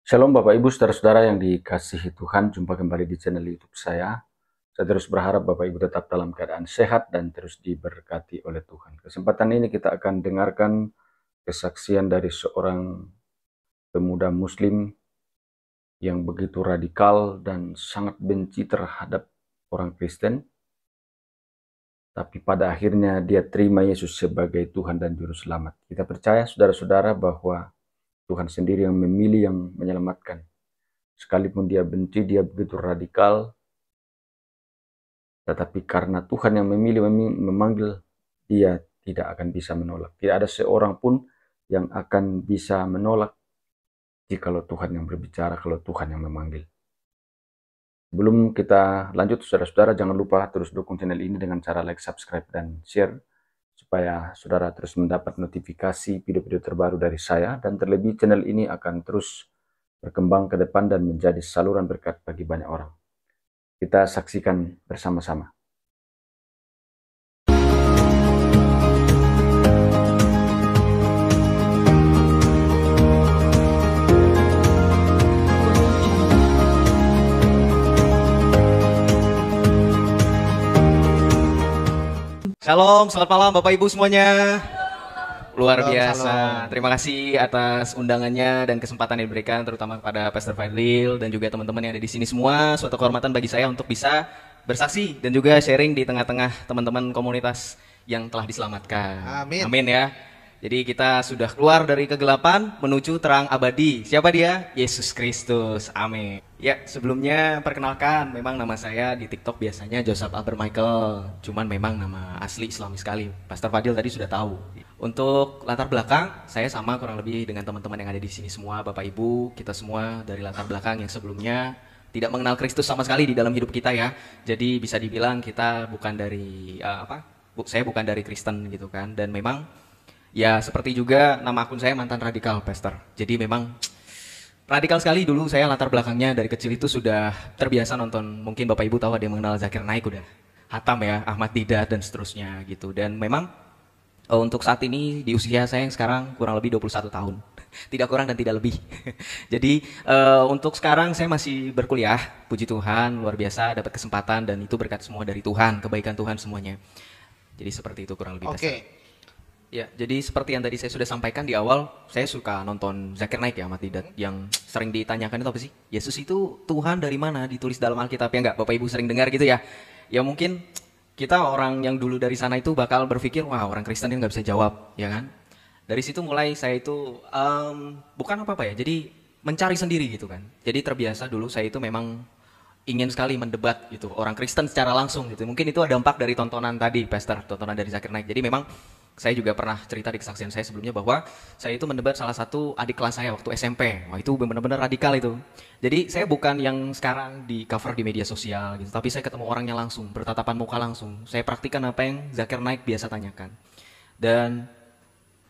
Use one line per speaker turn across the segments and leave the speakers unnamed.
Shalom Bapak Ibu Saudara-saudara yang dikasihi Tuhan, jumpa kembali di channel YouTube saya. Saya terus berharap Bapak Ibu tetap dalam keadaan sehat dan terus diberkati oleh Tuhan. Kesempatan ini kita akan dengarkan kesaksian dari seorang pemuda Muslim yang begitu radikal dan sangat benci terhadap orang Kristen. Tapi pada akhirnya dia terima Yesus sebagai Tuhan dan Juru Selamat. Kita percaya saudara-saudara bahwa Tuhan sendiri yang memilih, yang menyelamatkan. Sekalipun dia benci, dia begitu radikal, tetapi karena Tuhan yang memilih, memanggil, dia tidak akan bisa menolak. Tidak ada seorang pun yang akan bisa menolak jikalau Tuhan yang berbicara, kalau Tuhan yang memanggil. Sebelum kita lanjut, saudara-saudara, jangan lupa terus dukung channel ini dengan cara like, subscribe, dan share, supaya saudara terus mendapat notifikasi video-video terbaru dari saya, dan terlebih channel ini akan terus berkembang ke depan dan menjadi saluran berkat bagi banyak orang. Kita saksikan bersama-sama.
Shalom, selamat malam Bapak Ibu semuanya. Luar
Shalom,
biasa.
shalom.
Terima kasih atas undangannya dan kesempatan yang diberikan, terutama kepada Pastor Fadlil dan juga teman-teman yang ada di sini semua. Suatu kehormatan bagi saya untuk bisa bersaksi dan juga sharing di tengah-tengah teman-teman komunitas yang telah diselamatkan.
Amin.
Amin ya. Jadi kita sudah keluar dari kegelapan menuju terang abadi. Siapa dia? Yesus Kristus. Amin. Ya, sebelumnya perkenalkan, memang nama saya di TikTok biasanya Joseph Albert Michael. Cuman memang nama asli Islami sekali. Pastor Fadil tadi sudah tahu. Untuk latar belakang, saya sama kurang lebih dengan teman-teman yang ada di sini semua, Bapak Ibu, kita semua dari latar belakang yang sebelumnya tidak mengenal Kristus sama sekali di dalam hidup kita ya. Jadi bisa dibilang kita bukan dari saya bukan dari Kristen gitu kan. Dan memang ya seperti juga nama akun saya mantan radikal, Pastor. Jadi memang radikal sekali dulu saya, latar belakangnya dari kecil itu sudah terbiasa nonton, mungkin Bapak Ibu tahu ada yang mengenal Zakir Naik, udah hatam ya, Ahmad Didat dan seterusnya gitu. Dan memang untuk saat ini di usia saya yang sekarang kurang lebih 21 tahun. Tidak kurang dan tidak lebih. Jadi untuk sekarang saya masih berkuliah, puji Tuhan, luar biasa dapat kesempatan dan itu berkat semua dari Tuhan, kebaikan Tuhan semuanya. Jadi seperti itu kurang lebih, Pastor.
Oke.
Ya, jadi seperti yang tadi saya sudah sampaikan di awal, saya suka nonton Zakir Naik ya, Ahmad Didat, yang sering ditanyakan itu apa sih? Yesus itu Tuhan dari mana? Ditulis dalam Alkitab ya enggak? Bapak Ibu sering dengar gitu ya? Ya mungkin kita orang yang dulu dari sana itu bakal berpikir, wah orang Kristen ini nggak bisa jawab, ya kan? Dari situ mulai saya itu bukan apa-apa ya, jadi mencari sendiri gitu kan. Jadi terbiasa dulu saya itu memang ingin sekali mendebat gitu orang Kristen secara langsung gitu. Mungkin itu ada dampak dari tontonan tadi, Pastor, tontonan dari Zakir Naik. Jadi memang saya juga pernah cerita di kesaksian saya sebelumnya bahwa saya itu mendebat salah satu adik kelas saya waktu SMP. Wah, itu benar-benar radikal itu. Jadi saya bukan yang sekarang di cover di media sosial gitu, tapi saya ketemu orangnya langsung, bertatapan muka langsung. Saya praktikkan apa yang Zakir Naik biasa tanyakan. Dan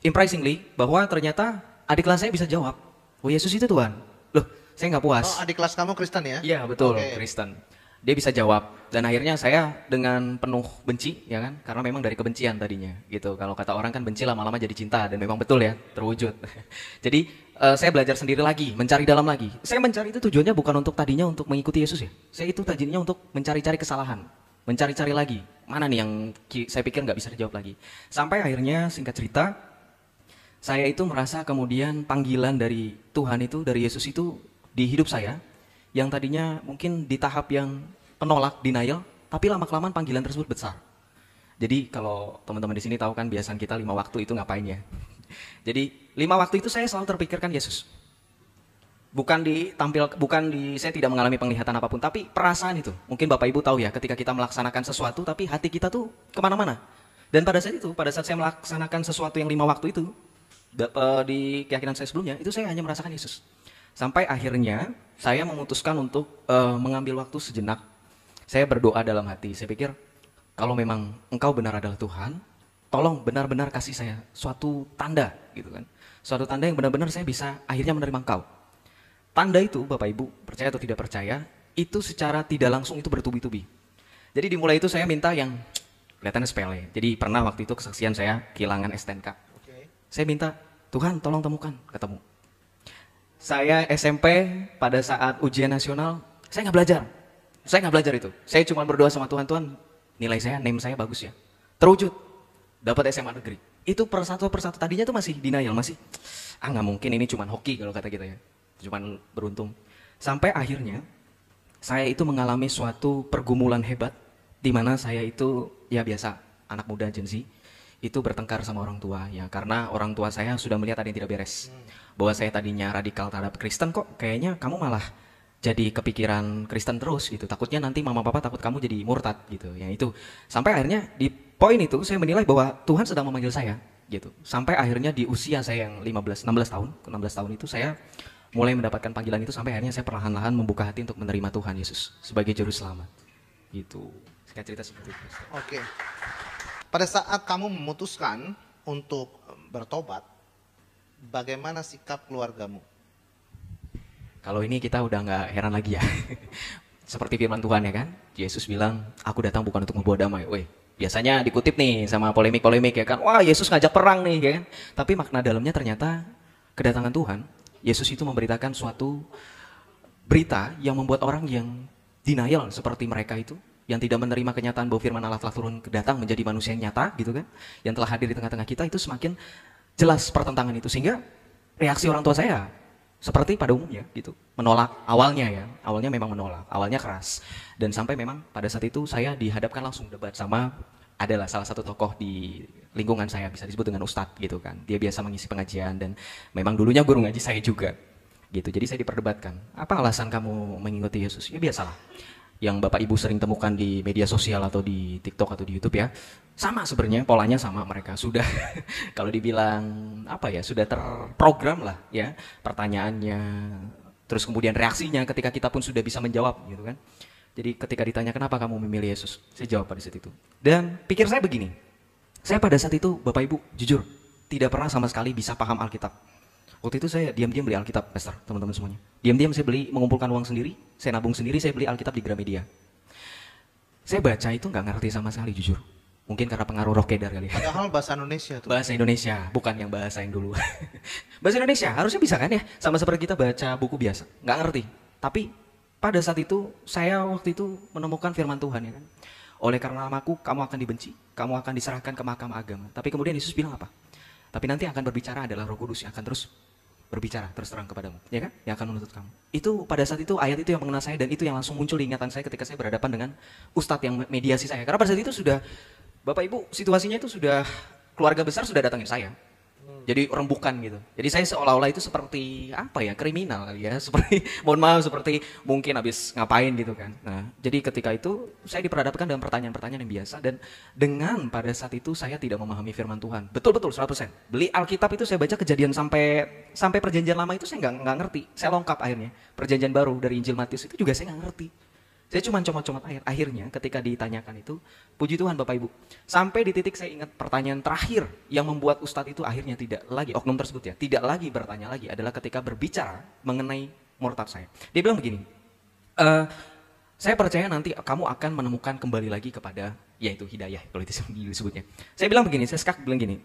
impressingly bahwa ternyata adik kelas saya bisa jawab, "Oh, Yesus itu Tuhan." Loh, saya nggak puas.
Oh, adik kelas kamu Kristen ya?
Iya betul,
Oke.
Kristen. Dia bisa jawab dan akhirnya saya dengan penuh benci ya kan, karena memang dari kebencian tadinya gitu. Kalau kata orang kan benci lama-lama jadi cinta dan memang betul ya terwujud. Jadi saya belajar sendiri lagi, mencari dalam lagi. Saya mencari itu tujuannya bukan untuk tadinya untuk mengikuti Yesus ya. Saya itu tadinya untuk mencari-cari kesalahan, mencari-cari lagi mana nih yang saya pikir nggak bisa dijawab lagi. Sampai akhirnya singkat cerita saya itu merasa kemudian panggilan dari Tuhan itu, dari Yesus itu di hidup saya, yang tadinya mungkin di tahap yang penolak, denial, tapi lama-kelamaan panggilan tersebut besar. Jadi kalau teman-teman di sini tahu kan biasanya kita 5 waktu itu ngapain ya. Jadi 5 waktu itu saya selalu terpikirkan Yesus. Saya tidak mengalami penglihatan apapun, tapi perasaan itu. Mungkin Bapak Ibu tahu ya, ketika kita melaksanakan sesuatu, tapi hati kita tuh kemana-mana. Dan pada saat itu, pada saat saya melaksanakan sesuatu yang 5 waktu itu, di keyakinan saya sebelumnya, itu saya hanya merasakan Yesus. Sampai akhirnya saya memutuskan untuk mengambil waktu sejenak. Saya berdoa dalam hati. Saya pikir, kalau memang Engkau benar adalah Tuhan, tolong benar-benar kasih saya suatu tanda, gitu kan? Suatu tanda yang benar-benar saya bisa akhirnya menerima Engkau. Tanda itu, Bapak Ibu, percaya atau tidak percaya, itu secara tidak langsung itu bertubi-tubi. Jadi dimulai itu saya minta yang kelihatannya sepele. Jadi pernah waktu itu kesaksian saya kehilangan STNK.
Oke.
Saya minta, Tuhan tolong temukan, ketemu. Saya SMP pada saat ujian nasional, saya nggak belajar. Saya nggak belajar itu. Saya cuma berdoa sama Tuhan, Tuhan nilai saya, name saya bagus ya. Terwujud, dapat SMA negeri. Itu persatu tadinya tuh masih denial, masih nggak mungkin ini cuma hoki kalau kata kita ya. Cuman beruntung. Sampai akhirnya saya itu mengalami suatu pergumulan hebat di mana saya itu ya biasa anak muda Gen Z itu bertengkar sama orang tua ya, karena orang tua saya sudah melihat ada yang tidak beres. Bahwa saya tadinya radikal terhadap Kristen, kok kayaknya kamu malah jadi kepikiran Kristen terus gitu. Takutnya nanti mama papa takut kamu jadi murtad gitu. Ya itu. Sampai akhirnya di poin itu saya menilai bahwa Tuhan sedang memanggil saya gitu. Sampai akhirnya di usia saya yang 16 tahun, 16 tahun itu saya mulai mendapatkan panggilan itu, sampai akhirnya saya perlahan-lahan membuka hati untuk menerima Tuhan Yesus sebagai juru selamat. Gitu. Singkat cerita seperti itu.
Oke. Pada saat kamu memutuskan untuk bertobat, bagaimana sikap keluargamu?
Kalau ini kita udah nggak heran lagi ya. Seperti firman Tuhan ya kan. Yesus bilang, aku datang bukan untuk membawa damai. Weh, biasanya dikutip nih sama polemik-polemik ya kan. Wah, Yesus ngajak perang nih ya kan. Tapi makna dalamnya ternyata kedatangan Tuhan, Yesus itu memberitakan suatu berita yang membuat orang yang denial seperti mereka itu, yang tidak menerima kenyataan bahwa firman Allah telah turun datang menjadi manusia yang nyata gitu kan, yang telah hadir di tengah-tengah kita, itu semakin jelas pertentangan itu. Sehingga reaksi orang tua saya seperti pada umumnya gitu, menolak awalnya ya, awalnya memang menolak, awalnya keras. Dan sampai memang pada saat itu saya dihadapkan langsung debat sama adalah salah satu tokoh di lingkungan saya, bisa disebut dengan ustadz gitu kan. Dia biasa mengisi pengajian dan memang dulunya guru ngaji saya juga gitu. Jadi saya diperdebatkan, apa alasan kamu mengikuti Yesus? Ya biasalah yang Bapak Ibu sering temukan di media sosial atau di TikTok atau di YouTube ya. Sama sebenarnya, polanya sama, mereka sudah kalau dibilang apa ya, sudah terprogram lah ya pertanyaannya, terus kemudian reaksinya ketika kita pun sudah bisa menjawab gitu kan. Jadi ketika ditanya kenapa kamu memilih Yesus, saya jawab pada saat itu. Dan pikir saya begini, saya pada saat itu Bapak Ibu jujur tidak pernah sama sekali bisa paham Alkitab. Waktu itu saya diam-diam beli Alkitab, Pastor, teman-teman semuanya. Diam-diam saya beli, mengumpulkan uang sendiri, saya nabung sendiri, saya beli Alkitab di Gramedia. Saya baca itu nggak ngerti sama sekali jujur. Mungkin karena pengaruh Roh Kedar kali ya.
Padahal bahasa Indonesia tuh.
Bahasa Indonesia, bukan yang bahasa yang dulu. Bahasa Indonesia, harusnya bisa kan ya? Sama seperti kita baca buku biasa. Nggak ngerti. Tapi pada saat itu, saya waktu itu menemukan firman Tuhan ya kan. Oleh karena namaku, kamu akan dibenci. Kamu akan diserahkan ke mahkamah agama. Tapi kemudian Yesus bilang apa? Tapi nanti akan berbicara adalah Roh Kudus yang akan terus berbicara, terus terang kepadamu. Ya kan? Yang akan menuntut kamu. Itu pada saat itu, ayat itu yang mengenal saya. Dan itu yang langsung muncul di ingatan saya ketika saya berhadapan dengan ustadz yang mediasi saya. Karena pada saat itu sudah, Bapak Ibu, situasinya itu sudah, keluarga besar sudah datangin saya. Jadi rembukan gitu. Jadi saya seolah-olah itu seperti apa ya, kriminal kali ya, seperti mohon maaf, seperti mungkin habis ngapain gitu kan. Nah, jadi ketika itu saya diperhadapkan dengan pertanyaan-pertanyaan yang biasa, dan dengan pada saat itu saya tidak memahami firman Tuhan. Betul-betul 100%. Beli Alkitab itu saya baca Kejadian sampai Perjanjian Lama itu saya nggak ngerti. Saya lengkap akhirnya. Perjanjian Baru dari Injil Matius itu juga saya nggak ngerti. Saya cuma comot-comot air. Akhirnya ketika ditanyakan itu, puji Tuhan Bapak Ibu, sampai di titik saya ingat pertanyaan terakhir yang membuat ustadz itu akhirnya tidak lagi, oknum tersebut ya, tidak lagi bertanya lagi, adalah ketika berbicara mengenai murtad saya. Dia bilang begini, saya percaya nanti kamu akan menemukan kembali lagi kepada, yaitu hidayah kalau itu disebutnya. Saya bilang begini, saya skak bilang gini,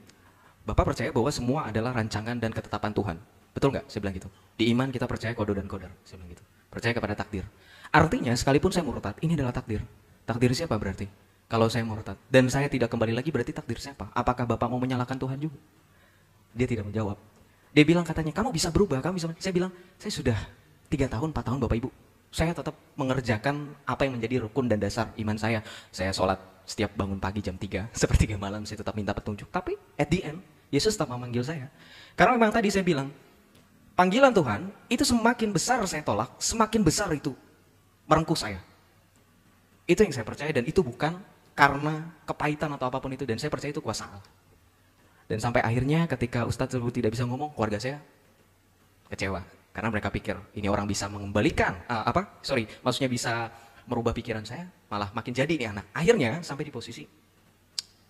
Bapak percaya bahwa semua adalah rancangan dan ketetapan Tuhan. Betul nggak? Saya bilang gitu. Di iman kita percaya kodo dan kodar. Saya bilang gitu. Percaya kepada takdir. Artinya sekalipun saya murtad, ini adalah takdir. Takdir siapa berarti? Kalau saya murtad dan saya tidak kembali lagi, berarti takdir siapa? Apakah Bapak mau menyalahkan Tuhan juga? Dia tidak menjawab. Dia bilang katanya, kamu bisa berubah, kamu bisa. Saya bilang, saya sudah 3 tahun, 4 tahun Bapak Ibu. Saya tetap mengerjakan apa yang menjadi rukun dan dasar iman saya. Saya sholat setiap bangun pagi jam 3, sepertiga malam saya tetap minta petunjuk. Tapi at the end, Yesus tetap memanggil saya. Karena memang tadi saya bilang, panggilan Tuhan itu semakin besar saya tolak, semakin besar itu merengkuh saya. Itu yang saya percaya, dan itu bukan karena kepahitan atau apapun itu, dan saya percaya itu kuasa Allah. Dan sampai akhirnya ketika ustadz tersebut tidak bisa ngomong, keluarga saya kecewa karena mereka pikir ini orang bisa mengembalikan maksudnya bisa merubah pikiran saya, malah makin jadi nih anak. Akhirnya sampai di posisi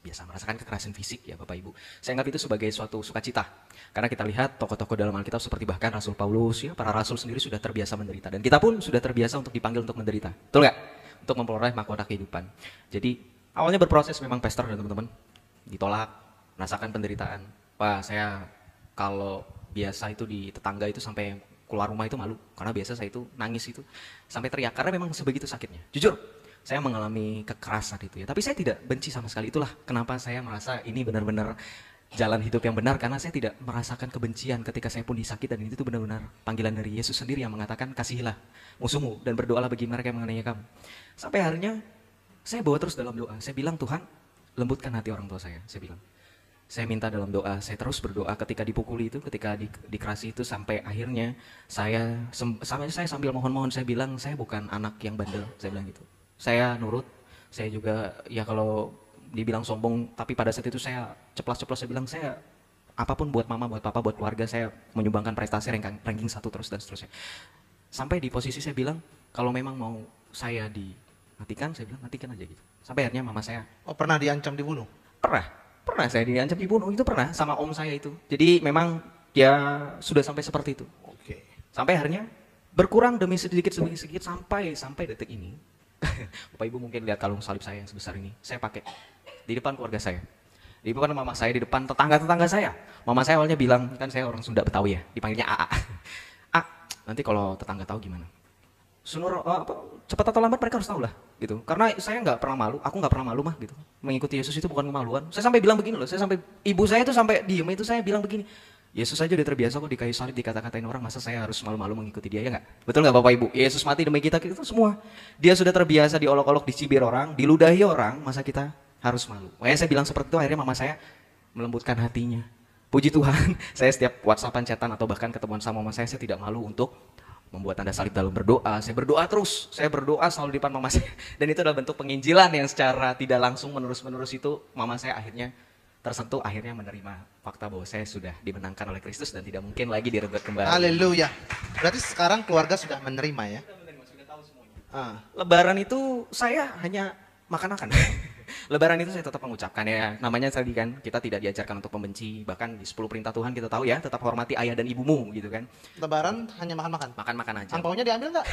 biasa merasakan kekerasan fisik ya Bapak Ibu. Saya anggap itu sebagai suatu sukacita. Karena kita lihat tokoh-tokoh dalam Alkitab seperti bahkan Rasul Paulus ya, para rasul sendiri sudah terbiasa menderita, dan kita pun sudah terbiasa untuk dipanggil untuk menderita. Betul nggak? Untuk memperoleh mahkota kehidupan. Jadi awalnya berproses memang pastor dan teman-teman. Ditolak, merasakan penderitaan. Wah, saya kalau biasa itu di tetangga itu sampai keluar rumah itu malu, karena biasa saya itu nangis itu sampai teriak karena memang sebegitu sakitnya. Jujur, saya mengalami kekerasan itu ya, tapi saya tidak benci sama sekali. Itulah kenapa saya merasa ini benar-benar jalan hidup yang benar, karena saya tidak merasakan kebencian ketika saya pun disakit, dan itu benar-benar panggilan dari Yesus sendiri yang mengatakan kasihilah musuhmu dan berdoalah bagi mereka yang menganiaya kamu. Sampai akhirnya saya bawa terus dalam doa. Saya bilang, Tuhan, lembutkan hati orang tua saya bilang. Saya minta dalam doa, saya terus berdoa ketika dipukuli itu, ketika dikerasi itu, sampai akhirnya saya sambil mohon-mohon, saya bilang saya bukan anak yang bandel, saya bilang gitu. Saya nurut, saya juga ya kalau dibilang sombong, tapi pada saat itu saya ceplas-ceplos, saya bilang saya apapun buat mama, buat papa, buat keluarga, saya menyumbangkan prestasi ranking 1 terus dan seterusnya. Sampai di posisi saya bilang kalau memang mau saya dimatikan, saya bilang matikan aja gitu. Sampai akhirnya mama saya,
Oh, pernah diancam dibunuh?
pernah saya diancam dibunuh, itu pernah sama om saya itu. Jadi memang ya sudah sampai seperti itu.
Oke.
Sampai akhirnya berkurang demi sedikit sampai detik ini. Bapak Ibu mungkin lihat kalung salib saya yang sebesar ini, saya pakai di depan keluarga saya, di depan mama saya, di depan tetangga saya. Mama saya awalnya bilang, kan saya orang Sunda Betawi ya, dipanggilnya AA. A, nanti kalau tetangga tahu gimana? Cepat atau lambat mereka harus tahu lah, gitu. Karena saya nggak pernah malu, aku nggak pernah malu mah, gitu. Mengikuti Yesus itu bukan kemaluan. Saya sampai bilang begini loh, ibu saya itu sampai diem itu, saya bilang begini, Yesus aja udah terbiasa kok di kayu salib dikata-katain orang, masa saya harus malu-malu mengikuti dia, ya nggak? Betul nggak Bapak Ibu? Yesus mati demi kita semua. Dia sudah terbiasa diolok-olok, dicibir orang, diludahi orang, masa kita harus malu? Makanya saya bilang seperti itu, akhirnya mama saya melembutkan hatinya. Puji Tuhan, saya setiap WhatsAppan, chatan, atau bahkan ketemuan sama mama saya tidak malu untuk membuat tanda salib dalam berdoa. Saya berdoa terus, saya berdoa selalu di depan mama saya. Dan itu adalah bentuk penginjilan yang secara tidak langsung menerus-menerus itu, mama saya akhirnya tersentuh, akhirnya menerima fakta bahwa saya sudah dimenangkan oleh Kristus dan tidak mungkin lagi direbut kembali.
Haleluya. Berarti sekarang keluarga sudah menerima ya?
Sudah tahu semuanya.
Ah.
Lebaran itu saya hanya makan-makan. Lebaran itu saya tetap mengucapkan ya, namanya tadi kan kita tidak diajarkan untuk membenci, bahkan di 10 perintah Tuhan kita tahu ya, tetap hormati ayah dan ibumu gitu kan.
Lebaran hanya makan-makan?
Makan-makan aja.
Angpaunya diambil nggak?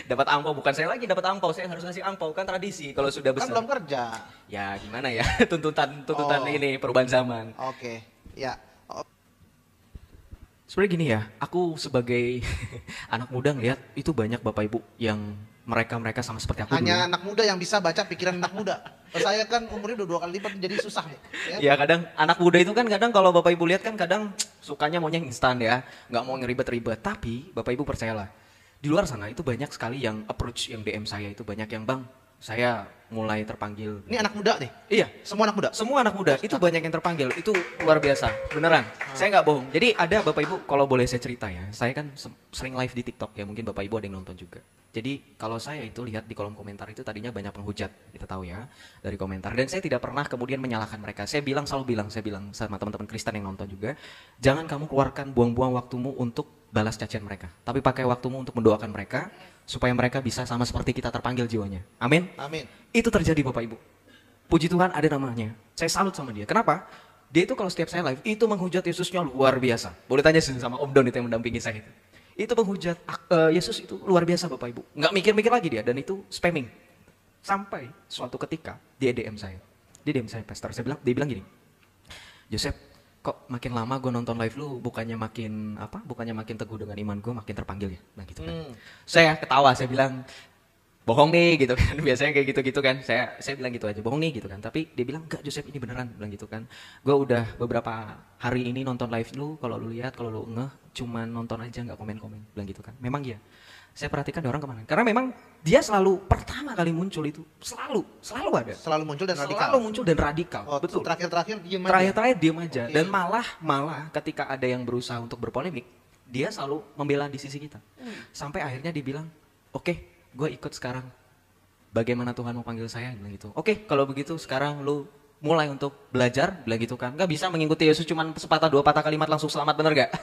Dapat angpau, bukan saya lagi dapat angpau, saya harus ngasih angpau, kan tradisi kalau sudah
Kan
besar.
belum kerja.
Ya gimana ya, tuntutan
Oh.
ini perubahan zaman.
Oke. Ya. Oh,
Sebenarnya gini ya, aku sebagai anak muda ngeliat itu banyak Bapak Ibu yang mereka sama seperti aku
hanya
dulu.
anak muda yang bisa baca pikiran anak muda. Kalau saya kan umurnya udah 2 kali lipat, jadi susah nih. Ya?
Ya kadang anak muda itu kan kadang kalau Bapak Ibu lihat kan kadang sukanya maunya yang instan ya, nggak mau ngeribet-ribet. Tapi Bapak Ibu percayalah, di luar sana itu banyak sekali yang approach, yang DM saya itu banyak yang, Bang, saya mulai terpanggil.
Ini anak muda nih?
Iya,
Semua anak muda?
semua anak muda itu banyak yang terpanggil, itu luar biasa, beneran. Saya nggak bohong. Jadi ada Bapak Ibu, kalau boleh saya cerita ya, saya kan sering live di TikTok ya, mungkin Bapak Ibu ada yang nonton juga. Jadi kalau saya itu lihat di kolom komentar itu tadinya banyak penghujat, kita tahu ya, dari komentar. Dan saya tidak pernah kemudian menyalahkan mereka. Saya selalu bilang sama teman-teman Kristen yang nonton juga, jangan kamu keluarkan buang-buang waktumu untuk balas cacian mereka, tapi pakai waktumu untuk mendoakan mereka supaya mereka bisa sama seperti kita terpanggil jiwanya. Amin.
Amin.
Itu terjadi Bapak Ibu. Puji Tuhan ada namanya. Saya salut sama dia. Kenapa? Dia itu kalau setiap saya live itu menghujat Yesusnya luar biasa. Boleh tanya sama Om Don itu yang mendampingi saya itu. Itu menghujat Yesus itu luar biasa Bapak Ibu. Nggak mikir-mikir lagi dia, dan itu spamming. Sampai suatu ketika dia DM saya. Dia DM saya, Pastor. Dia bilang gini, Joseph, kok makin lama gue nonton live lu bukannya makin teguh dengan iman gue, makin terpanggil ya. Nah gitu kan. Saya ketawa, saya bilang, bohong nih gitu kan. Biasanya kayak gitu-gitu kan. Saya bilang gitu aja, bohong nih gitu kan. Tapi dia bilang, enggak Joseph, ini beneran, bilang gitu kan. Gue udah beberapa hari ini nonton live lu, kalau lu lihat, kalau lu ngeh, cuman nonton aja nggak komen-komen, bilang gitu kan. Memang ya. Saya perhatikan dia orang kemana. Karena memang dia selalu pertama kali muncul itu selalu ada.
Selalu muncul dan radikal.
Selalu muncul dan radikal.
Oh,
betul.
Terakhir-terakhir diem aja.
Terakhir diem aja.
Oke.
Dan malah ketika ada yang berusaha untuk berpolemik, dia selalu membela di sisi kita. Sampai akhirnya dibilang, oke, gue ikut sekarang. Bagaimana Tuhan mau panggil saya? Bilang gitu. Oke, kalau begitu sekarang lu mulai untuk belajar, bilang gitu kan. Gak bisa mengikuti Yesus cuman sepatah dua patah kalimat langsung selamat, bener gak?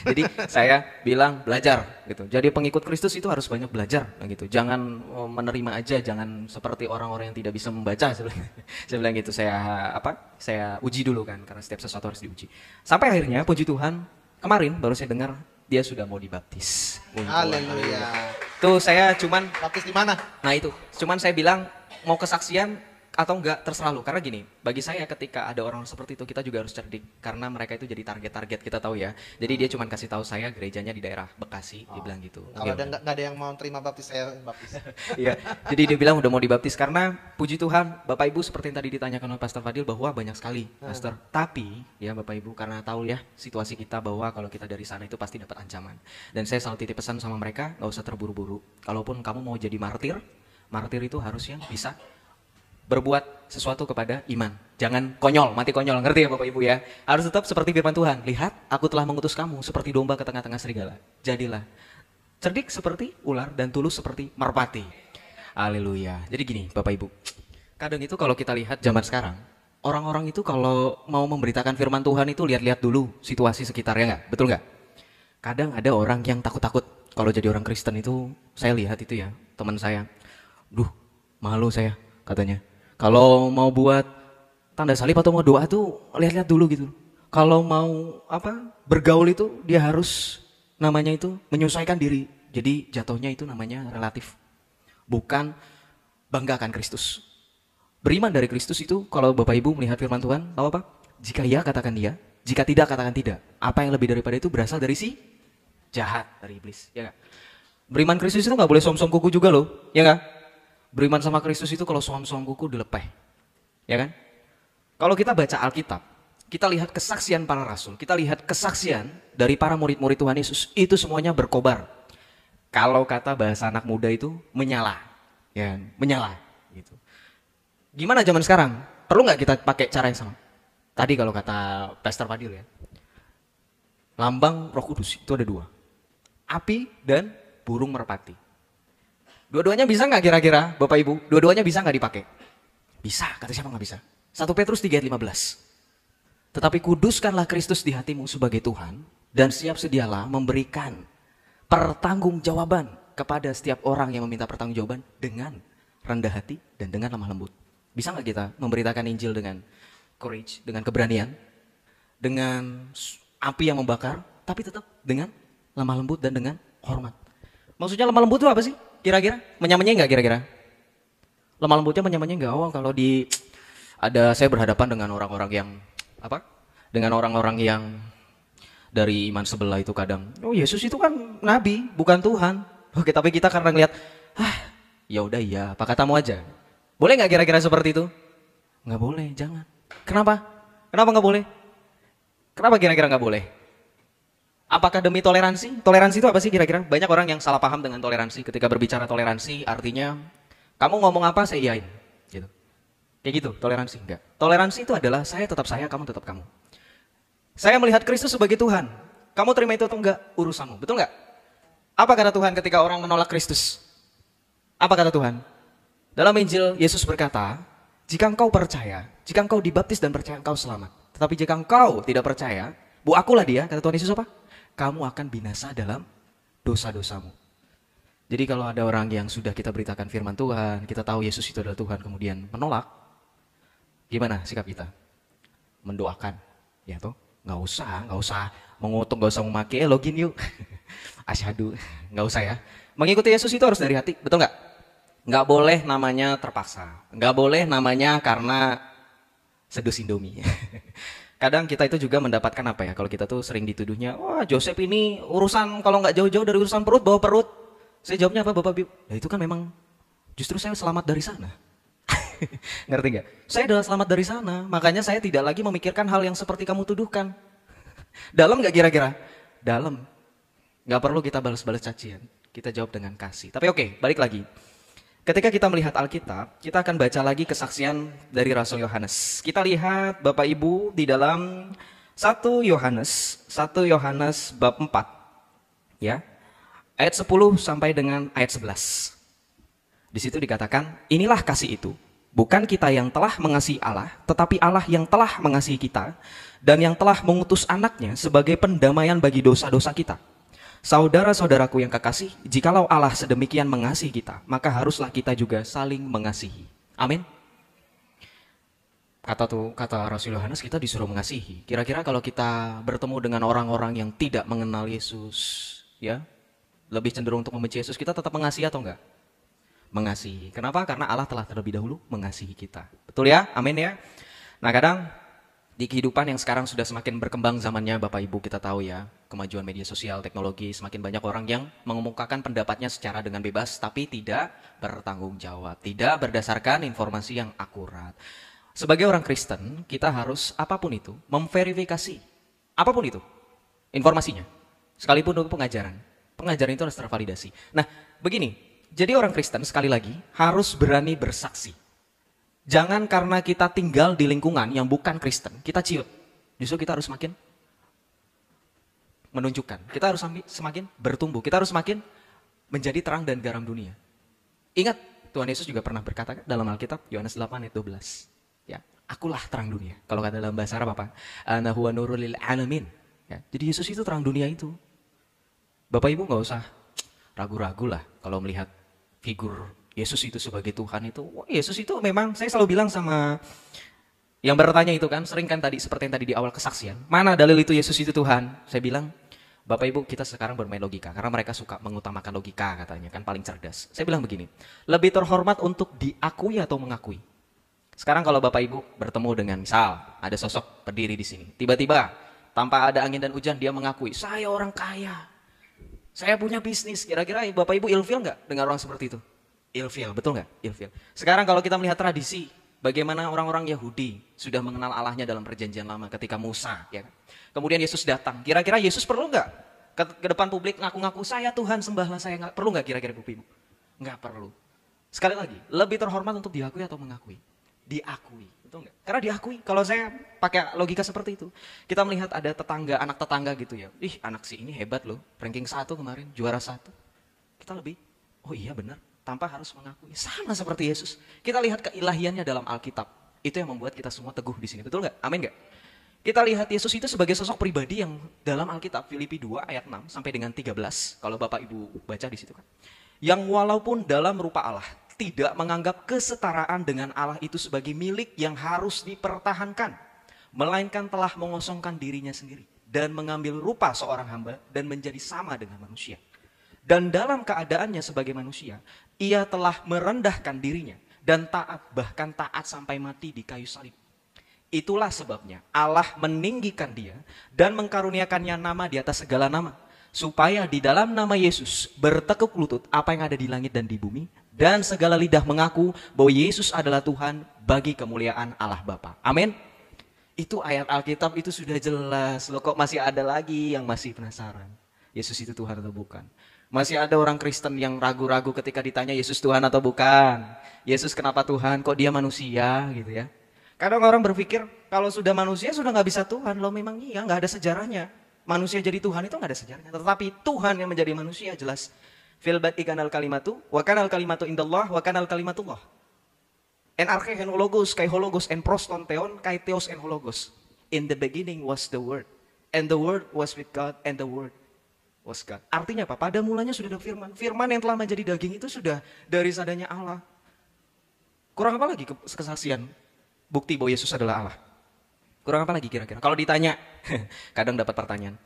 Jadi saya bilang belajar gitu. Jadi pengikut Kristus itu harus banyak belajar gitu. Jangan menerima aja, jangan seperti orang-orang yang tidak bisa membaca. Saya bilang gitu. Saya uji dulu kan, karena setiap sesuatu harus diuji. Sampai akhirnya puji Tuhan, kemarin baru saya dengar dia sudah mau dibaptis.
Haleluya.
Tuh saya cuman
Baptis di mana?
Nah itu, cuman saya bilang mau kesaksian, atau enggak terserah lu. Karena gini, bagi saya ketika ada orang seperti itu kita juga harus cerdik karena mereka itu jadi target-target kita tahu ya. Jadi dia cuma kasih tahu saya gerejanya di daerah Bekasi, dia bilang gitu.
Kalau ada nggak ada yang mau terima baptis, saya baptis.
Iya. Jadi dia bilang udah mau dibaptis karena puji Tuhan, Bapak Ibu seperti yang tadi ditanyakan oleh Pastor Fadil bahwa banyak sekali, Pastor. Tapi ya Bapak Ibu karena tahu ya situasi kita bahwa kalau kita dari sana itu pasti dapat ancaman. Dan saya selalu titip pesan sama mereka, nggak usah terburu-buru. Kalaupun kamu mau jadi martir, martir itu harus yang bisa berbuat sesuatu kepada iman. Jangan konyol, mati konyol. Ngerti ya Bapak Ibu ya? Harus tetap seperti firman Tuhan. Lihat, aku telah mengutus kamu seperti domba ke tengah-tengah serigala. Jadilah cerdik seperti ular dan tulus seperti merpati. Haleluya. Jadi gini Bapak Ibu. Kadang itu kalau kita lihat zaman sekarang, orang-orang itu kalau mau memberitakan firman Tuhan itu lihat-lihat dulu situasi sekitarnya nggak? Betul nggak? Kadang ada orang yang takut-takut. Kalau jadi orang Kristen itu, saya lihat itu ya, teman saya. Duh, malu saya katanya. Kalau mau buat tanda salib atau mau doa tuh lihat-lihat dulu gitu. Kalau mau bergaul itu dia harus namanya itu menyesuaikan diri. Jadi jatuhnya itu namanya relatif. Bukan banggakan Kristus. Beriman dari Kristus itu kalau Bapak Ibu melihat firman Tuhan, tahu apa? Jika iya katakan iya, jika tidak katakan tidak. Apa yang lebih daripada itu berasal dari si jahat, dari iblis, ya gak? Beriman Kristus itu gak boleh som-som kuku juga loh, ya gak? Beriman sama Kristus itu kalau som-som kuku dilepeh, ya kan? Kalau kita baca Alkitab, kita lihat kesaksian para rasul, kita lihat kesaksian dari para murid-murid Tuhan Yesus, itu semuanya berkobar. Kalau kata bahasa anak muda itu menyala, ya, menyala, gitu. Gimana zaman sekarang? Perlu nggak kita pakai cara yang sama? Tadi kalau kata Pastor Fadil ya, lambang Roh Kudus itu ada 2, api dan burung merpati. Dua-duanya bisa nggak kira-kira Bapak Ibu? Dua-duanya bisa nggak dipakai? Bisa, kata siapa nggak bisa? 1 Petrus 3 ayat 15. Tetapi kuduskanlah Kristus di hatimu sebagai Tuhan dan siap sedialah memberikan pertanggungjawaban kepada setiap orang yang meminta pertanggungjawaban dengan rendah hati dan dengan lemah lembut. Bisa nggak kita memberitakan Injil dengan courage, dengan keberanian, dengan api yang membakar, tapi tetap dengan lemah lembut dan dengan hormat? Maksudnya lemah lembut itu apa sih? Kira-kira menyamanya nggak kira-kira? Lemah lembutnya menyamanya nggak? Oh kalau saya berhadapan dengan orang-orang yang dengan orang-orang yang dari iman sebelah itu kadang, oh Yesus itu kan nabi, bukan Tuhan. Oke, tapi kita karena ngelihat, ya udah iya, apa katamu aja. Boleh nggak kira-kira seperti itu? Nggak boleh, jangan. Kenapa? Kenapa nggak boleh? Kenapa kira-kira nggak boleh? Apakah demi toleransi? Toleransi itu apa sih kira-kira? Banyak orang yang salah paham dengan toleransi. Ketika berbicara toleransi artinya kamu ngomong apa saya iyain, gitu. Kayak gitu, toleransi enggak. Toleransi itu adalah saya tetap saya, kamu tetap kamu. Saya melihat Kristus sebagai Tuhan. Kamu terima itu atau enggak? Urusanmu. Betul enggak? Apa kata Tuhan ketika orang menolak Kristus? Apa kata Tuhan? Dalam Injil Yesus berkata, jika engkau percaya, jika engkau dibaptis dan percaya engkau selamat. Tetapi jika engkau tidak percaya, akulah dia, kata Tuhan Yesus apa? Kamu akan binasa dalam dosa-dosamu. Jadi kalau ada orang yang sudah kita beritakan firman Tuhan, kita tahu Yesus itu adalah Tuhan, kemudian menolak, gimana sikap kita? Mendoakan, ya toh? Nggak usah mengutuk, nggak usah memaki, login yuk. Asyhadu, nggak usah ya. Mengikuti Yesus itu harus dari hati, betul nggak? Nggak boleh namanya terpaksa, nggak boleh namanya karena sedus Indomie. Kadang kita itu juga mendapatkan apa ya, kalau kita tuh sering dituduhnya, wah Joseph ini urusan kalau nggak jauh-jauh dari urusan perut, bawa perut. Saya jawabnya apa Bapak Ibu? Ya itu kan memang justru saya selamat dari sana. Ngerti nggak? Saya adalah selamat dari sana, makanya saya tidak lagi memikirkan hal yang seperti kamu tuduhkan. Dalam nggak kira-kira? Dalam. Nggak perlu kita balas-balas cacian, kita jawab dengan kasih. Tapi oke, balik lagi. Ketika kita melihat Alkitab, kita akan baca lagi kesaksian dari Rasul Yohanes. Kita lihat Bapak Ibu di dalam 1 Yohanes bab 4. Ya. Ayat 10 sampai dengan ayat 11. Di situ dikatakan, inilah kasih itu. Bukan kita yang telah mengasihi Allah, tetapi Allah yang telah mengasihi kita dan yang telah mengutus anaknya sebagai pendamaian bagi dosa-dosa kita. Saudara-saudaraku yang kekasih, jikalau Allah sedemikian mengasihi kita, maka haruslah kita juga saling mengasihi. Amin. Kata Rasul Yohanes, kita disuruh mengasihi. Kira-kira kalau kita bertemu dengan orang-orang yang tidak mengenal Yesus, ya, lebih cenderung untuk membenci Yesus, kita tetap mengasihi atau enggak? mengasihi. Kenapa? Karena Allah telah terlebih dahulu mengasihi kita. Betul ya? Amin ya. Nah, kadang di kehidupan yang sekarang sudah semakin berkembang zamannya, Bapak Ibu, kita tahu ya, kemajuan media sosial, teknologi, semakin banyak orang yang mengemukakan pendapatnya secara dengan bebas, tapi tidak bertanggung jawab, tidak berdasarkan informasi yang akurat. Sebagai orang Kristen, kita harus apapun itu, memverifikasi, apapun itu, informasinya. Sekalipun untuk pengajaran. Pengajaran itu harus tervalidasi. Nah, begini, jadi orang Kristen sekali lagi harus berani bersaksi. Jangan karena kita tinggal di lingkungan yang bukan Kristen, kita ciut. Justru kita harus semakin menunjukkan. Kita harus semakin bertumbuh. Kita harus semakin menjadi terang dan garam dunia. Ingat, Tuhan Yesus juga pernah berkata dalam Alkitab, Yohanes 8 ayat 12. Ya, akulah terang dunia. Kalau kata dalam bahasa Arab apa? Ana huwa nurul lil alamin. Ya, jadi Yesus itu terang dunia itu. Bapak Ibu nggak usah ragu-ragu lah kalau melihat figur Yesus itu sebagai Tuhan itu. Wah, Yesus itu memang, saya selalu bilang sama yang bertanya itu kan, sering kan tadi, seperti yang tadi di awal kesaksian. Mana dalil itu Yesus itu Tuhan? Saya bilang, Bapak Ibu kita sekarang bermain logika. Karena mereka suka mengutamakan logika katanya, kan paling cerdas. Saya bilang begini, lebih terhormat untuk diakui atau mengakui? Sekarang kalau Bapak Ibu bertemu dengan misal, ada sosok berdiri di sini. Tiba-tiba, tanpa ada angin dan hujan, dia mengakui, saya orang kaya. Saya punya bisnis. Kira-kira Bapak Ibu ilfil nggak dengan orang seperti itu? Ilfil, betul nggak? Ilfil. Sekarang kalau kita melihat tradisi, bagaimana orang-orang Yahudi sudah mengenal Allahnya dalam perjanjian lama ketika Musa, ya kan? Kemudian Yesus datang. Kira-kira Yesus perlu nggak ke depan publik ngaku-ngaku saya Tuhan sembahlah saya? Nggak perlu nggak kira-kira Bapak Ibu? Nggak perlu. Sekali lagi, lebih terhormat untuk diakui atau mengakui? Diakui, betul nggak? Karena diakui. Kalau saya pakai logika seperti itu, kita melihat ada tetangga, anak tetangga gitu ya. Ih, anak si ini hebat loh, ranking 1 kemarin, juara 1. Kita lebih, oh iya benar. Tanpa harus mengakui. Sama seperti Yesus. Kita lihat keilahiannya dalam Alkitab. Itu yang membuat kita semua teguh di sini. Betul nggak? Amin nggak? Kita lihat Yesus itu sebagai sosok pribadi yang dalam Alkitab, Filipi 2 ayat 6 sampai dengan 13. Kalau Bapak Ibu baca di situ kan. Yang walaupun dalam rupa Allah, tidak menganggap kesetaraan dengan Allah itu sebagai milik yang harus dipertahankan. Melainkan telah mengosongkan dirinya sendiri. Dan mengambil rupa seorang hamba dan menjadi sama dengan manusia. Dan dalam keadaannya sebagai manusia, ia telah merendahkan dirinya dan taat, bahkan taat sampai mati di kayu salib. Itulah sebabnya Allah meninggikan dia dan mengkaruniakannya nama di atas segala nama. Supaya di dalam nama Yesus bertekuk lutut apa yang ada di langit dan di bumi. Dan segala lidah mengaku bahwa Yesus adalah Tuhan bagi kemuliaan Allah Bapa. Amin. Itu ayat Alkitab itu sudah jelas. Loh kok masih ada lagi yang masih penasaran? Yesus itu Tuhan atau bukan? Masih ada orang Kristen yang ragu-ragu ketika ditanya Yesus Tuhan atau bukan. Yesus kenapa Tuhan? Kok dia manusia gitu ya. Kadang orang berpikir kalau sudah manusia sudah nggak bisa Tuhan. Loh memang iya, nggak ada sejarahnya. Manusia jadi Tuhan itu nggak ada sejarahnya. Tetapi Tuhan yang menjadi manusia jelas. Fil bad ikanal kalimatu, wa kanal kalimatu indallah, wa kanal kalimatullah. En arche en hologos, kai hologos en proston theon, kai theos en hologos. In the beginning was the word. And the word was with God, and the word was God. Artinya apa? Pada mulanya sudah ada firman. Firman yang telah menjadi daging itu sudah dari sadanya Allah. Kurang apa lagi kesaksian? Bukti bahwa Yesus adalah Allah. Kurang apa lagi kira-kira? Kalau ditanya, kadang dapat pertanyaan.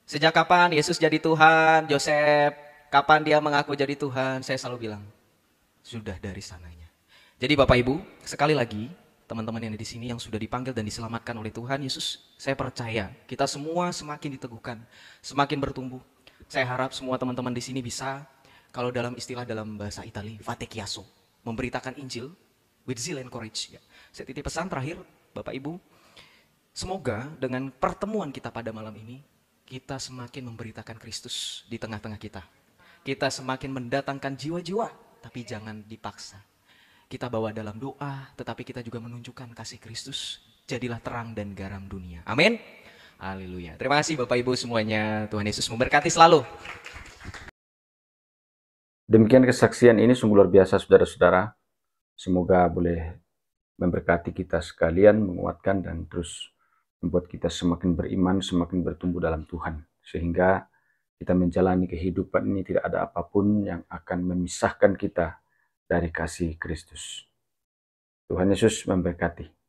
Sejak kapan Yesus jadi Tuhan? Yosef, kapan dia mengaku jadi Tuhan? Saya selalu bilang, sudah dari sananya. Jadi Bapak Ibu, sekali lagi, teman-teman yang ada di sini yang sudah dipanggil dan diselamatkan oleh Tuhan Yesus, saya percaya kita semua semakin diteguhkan, semakin bertumbuh. Saya harap semua teman-teman di sini bisa, kalau dalam istilah dalam bahasa Italia, fate chiasso, memberitakan Injil with zeal and courage. Ya. Saya titip pesan terakhir, Bapak Ibu, semoga dengan pertemuan kita pada malam ini, kita semakin memberitakan Kristus di tengah-tengah kita. Kita semakin mendatangkan jiwa-jiwa, tapi jangan dipaksa. Kita bawa dalam doa, tetapi kita juga menunjukkan kasih Kristus. Jadilah terang dan garam dunia. Amin. Haleluya. Terima kasih Bapak Ibu semuanya. Tuhan Yesus memberkati selalu.
Demikian kesaksian ini sungguh luar biasa saudara-saudara. Semoga boleh memberkati kita sekalian, menguatkan dan terus membuat kita semakin beriman, semakin bertumbuh dalam Tuhan. Sehingga kita menjalani kehidupan ini tidak ada apapun yang akan memisahkan kita dari kasih Kristus. Tuhan Yesus memberkati.